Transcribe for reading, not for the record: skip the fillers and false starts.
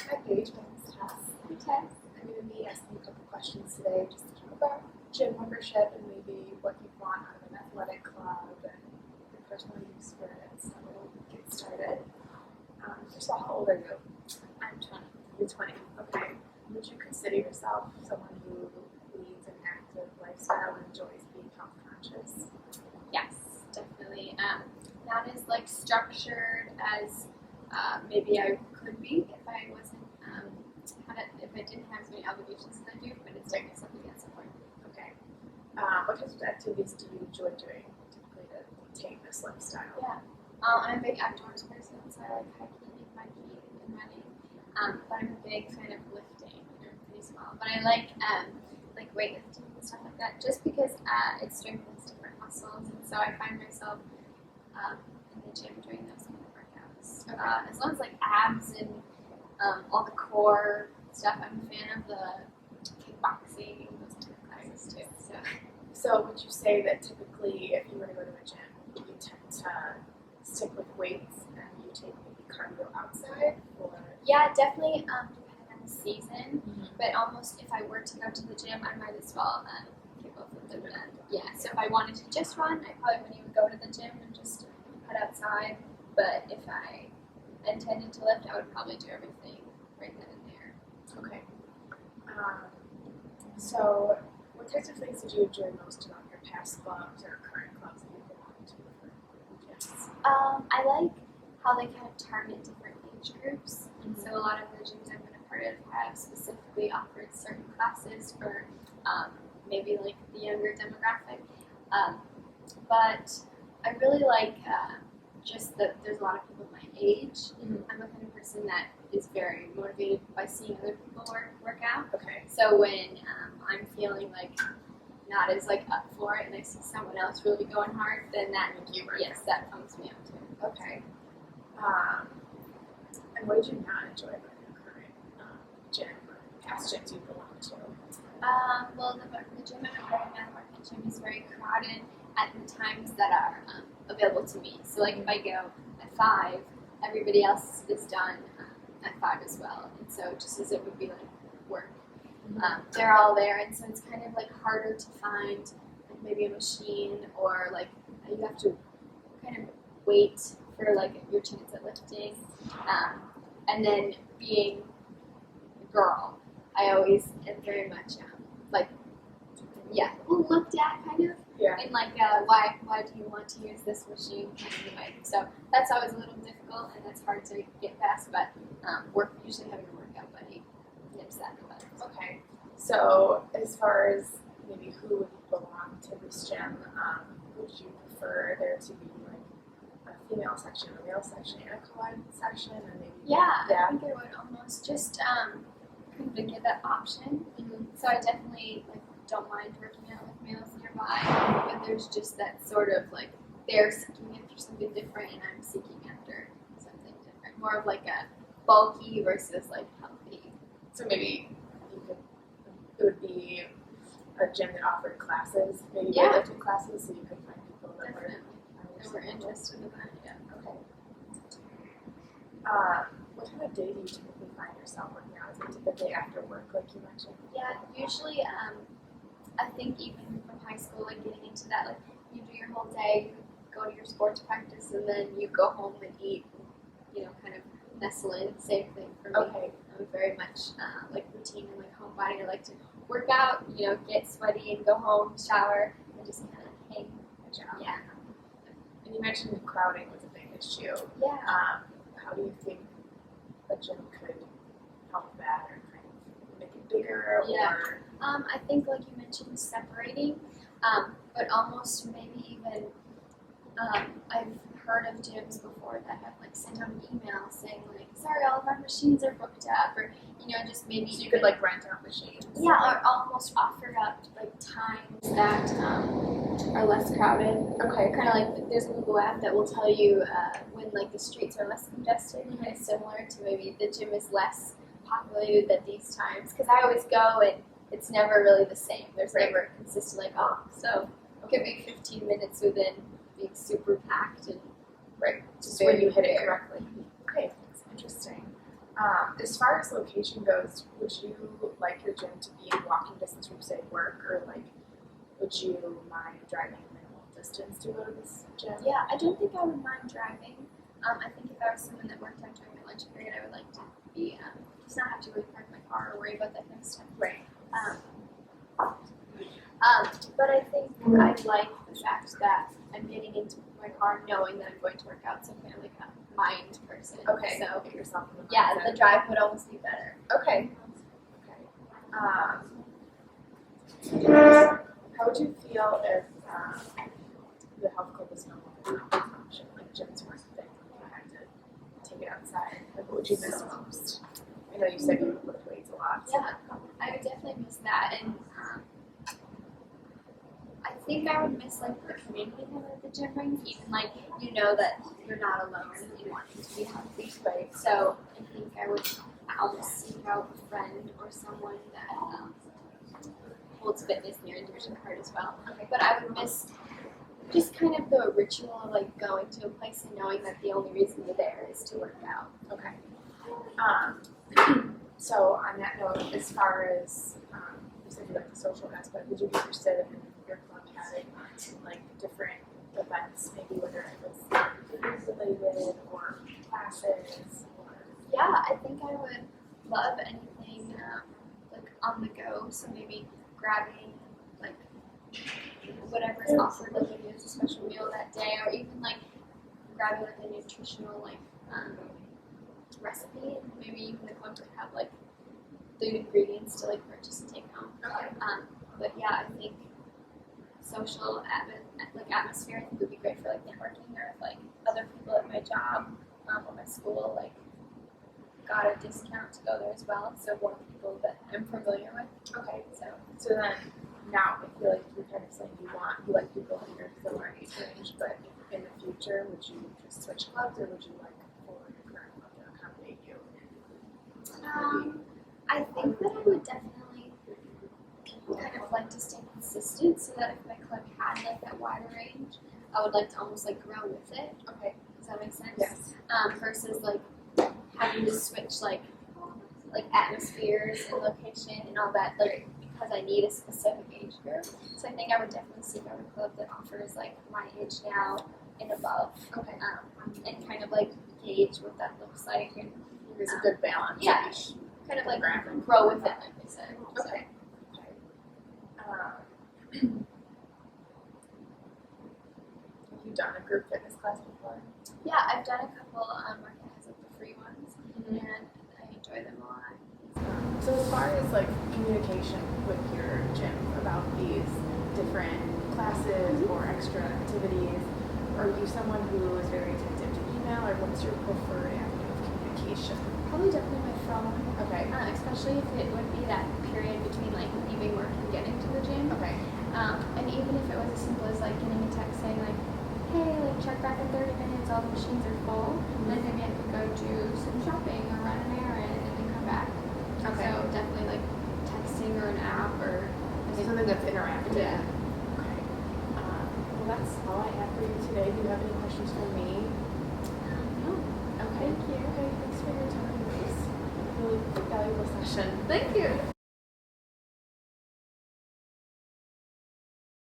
Hi Paige, my name is Tess. Hey Tess. I'm going to be asking a couple questions today just to talk about gym membership and maybe what you want out of an athletic club and your personal use for it. So we'll get started. First of all, how old are you? I'm 20. You're 20. Okay. Would you consider yourself someone who leads an active lifestyle and enjoys being health conscious? Yes, definitely. Not as structured as maybe I could be if I wasn't if I didn't have as many obligations as I do, but it's definitely something that's important. Okay. What types of activities do you enjoy doing typically to maintain this lifestyle? Yeah. I'm a big outdoors person, so I like hiking and biking and running. But I'm a big fan of lifting. I'm pretty small, but I like weightlifting and stuff like that, just because it strengthens different muscles, and so I find myself in the gym doing those kind of workouts. Okay. As long as abs and all the core stuff, I'm a fan of the kickboxing and those kind of classes too. So would you say that typically if you were to go to a gym, you tend to stick with weights and you take maybe cardio outside? Or Yeah, definitely depending on the season, but almost if I were to go to the gym, I might as well get both of them done. Yeah, so if I wanted to just run, I probably wouldn't even go to the gym and just head outside, but if I intended to lift, I would probably do everything right then and there. Okay. So what types of things did you enjoy most about your past clubs or current clubs that you belong to for gyms? I like how they kind of target different age groups. So a lot of the gyms I've been a part of have specifically offered certain classes for maybe the younger demographic. But I really like just that there's a lot of people my age. I'm the kind of person that is very motivated by seeing other people work out. Okay. So when I'm feeling not as up for it and I see someone else really going hard, then that pumps me up too. Okay. And what did you not enjoy about your current gym or past gyms you belong to? Well, the gym I'm a part of now, the market gym, is very crowded at the times that are available to me. So if I go at 5, everybody else is done at 5 as well. And so just as it would be work, they're all there, and so it's kind of harder to find maybe a machine or you have to kind of wait for your chance at lifting. And then being a girl, I always am very much looked at kind of. Yeah. And why do you want to use this machine anyway? So that's always a little difficult, and that's hard to get past. But usually having a workout buddy nips that in the bud. Okay. So as far as maybe who would belong to this gym, would you prefer there to be a female section, a male section, and a co-ed section, or maybe? Yeah, I think I would almost just kind of give that option. So I definitely don't mind working out with males nearby, but there's just that sort of they're seeking after something different and I'm seeking after something different. More of a bulky versus healthy. So maybe it would be a gym that offered classes, maybe weightlifting classes, so you could find people that were interested in that. Yeah. Okay. What time of day do you typically find yourself working out? Is it typically after work, like you mentioned? Yeah, usually. I think even from high school, getting into that, you do your whole day, you go to your sports practice, and then you go home and eat, kind of nestle in. Same thing for me. Okay. I'm very much routine and homebody. I like to work out, get sweaty and go home, shower, and just kind of hang. Good job. Yeah. And you mentioned crowding was a big issue. Yeah. How do you think a gym could help that or kind of make it bigger? Yeah. Or I think, like you mentioned, separating, but almost maybe even, I've heard of gyms before that have sent out an email saying sorry, all of our machines are booked up, or just maybe so you could rent out machines. Yeah, or almost offer up times that are less crowded. Okay. Kind of there's a Google app that will tell you when the streets are less congested, kind of similar to maybe the gym is less populated at these times. Because I always go and it's never really the same. There's never consistent so it could be 15 minutes within being super packed and just when you hit it correctly. Okay, that's interesting. As far as location goes, would you like your gym to be in walking distance from, say, work, or like, would you mind driving a minimal distance to go to this gym? Yeah, I don't think I would mind driving. I think if I was someone that worked out during my lunch period, I would like to be just not have to really park my car or worry about that kind of stuff. Right. But I think I like the fact that I'm getting into my car knowing that I'm going to work out, so I'm kind of like a mind person. Okay. So Get yourself in the yeah, mindset. the drive would almost be better. Okay. How would you feel if the health club was no longer an option? Like gyms weren't a thing, you had to take it outside. Like, what would you miss most? I know you said you lift weights a lot. Yeah, I would definitely miss that, and I think I would miss like the community that the gym brings. Even like you know that you're not alone in wanting to be healthy. Right. So I think I would almost seek out a friend or someone that holds fitness near and dear to their heart as well. Okay. But I would miss just kind of the ritual of like going to a place and knowing that the only reason you're there is to work out. Okay. So on that note, as far as you said you like the social aspect, would you be interested in your club having like different events, maybe whether it was food related or classes or Yeah, I think I would love anything like on the go. So maybe grabbing like whatever's offered, like maybe there's a special meal that day, or even like grabbing like a nutritional like recipe, and maybe even the club could have like the ingredients to like purchase and take home. okay. But yeah, I think social atmosphere I think would be great for like networking, or if like other people at my job or my school like got a discount to go there as well. So more people that I'm familiar with. Okay. So then now I feel like you're kind of saying you like people in your similar age range, but in the future would you just switch clubs, or would you like for your current club to accommodate you? I think that I would definitely kind of like to stay consistent, so that if my club had like that wider range, I would like to almost like grow with it. Okay. Does that make sense? Yes. Versus like having to switch like atmospheres and location and all that, like because I need a specific age group. So I think I would definitely seek out a club that offers like my age now and above. Okay. And kind of like gauge what that looks like, and There's a good balance. yeah, kind of like grow with it, like I said. So. Okay. Have you done a group fitness class before? Yeah, I've done a couple. Market has like the free ones, and I enjoy them a lot. So as far as like communication with your gym about these different classes or extra activities, are you someone who is very attentive to email, or what's your preferred avenue of communication? Probably definitely my phone, Okay. especially if it would be that period between like leaving work and getting to the gym. Okay. And even if it was as simple as like getting a text saying like, hey, like check back in 30 minutes, all the machines are full, then maybe I could go do some shopping or run an errand and then come back. Okay. So definitely like texting or an app or Something that's interactive. Yeah. Okay. Well, that's all I have for you today. Do you have any questions for me? No. Okay. Thank you. Okay. Thanks for your time. It was a really valuable session. Thank you.